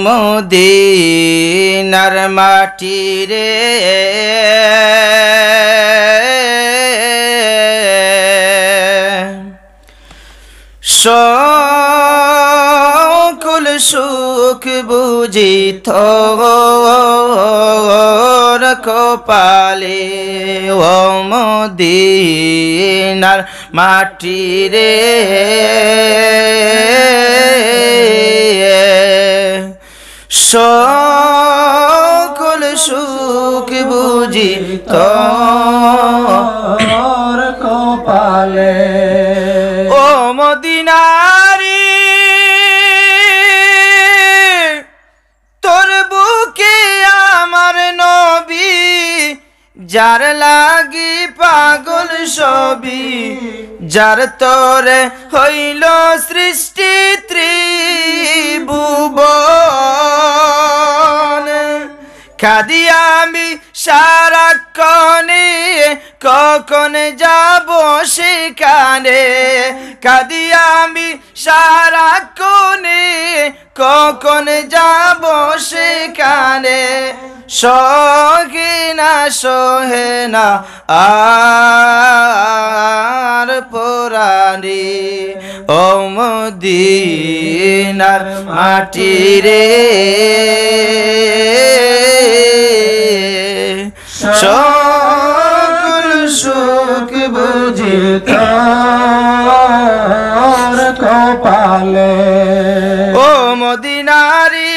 মদিনার মাটি রে সকল সুখ বুঝি তোর কপালে ও মদিনার মাটি রে সকল সুখ বুঝি তোর কপালে ও মদিনারি তোর বুকে আমার নবী যার লাগি পাগল সবই যার তোরে হইল সৃষ্টি ত্রিভুবন কাঁদি আমি সারাক্ষণে কখন যাব সেখানে কাঁদি আমি সারাক্ষণে কখন যাব সেখানে সহে না আর পুরানি ও মদিনার মাটি রে সকল সুখ বুঝি তোর কপালে ও মদিনারি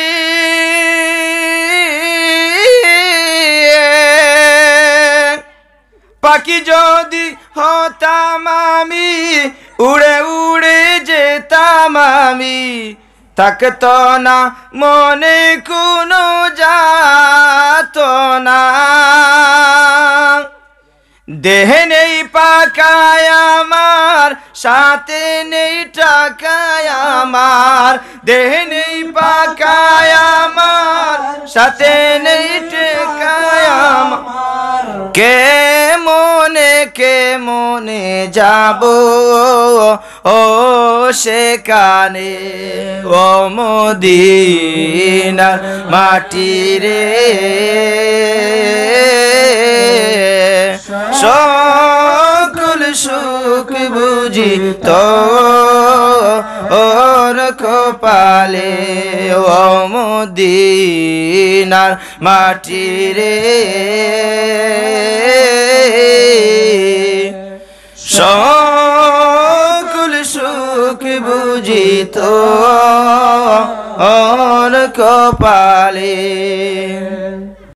পাখি যদি হতাম আমি উড়ে উড়ে যেতাম আমি থাকতো না মনে কোনো যাতনা দেহে নেই পাকায় আমার সাথে নেই টাকায় আমার দেহে নেই পাকায় আমার সাথে নেই টাকায় আমার কে মনে যাব ও সেখানে ও মদিনার মাটি রে সকল সুখ বুঝি তোর কপালে ও মদিনার মাটি রে সকল সুখ বুঝি তোর কপালে।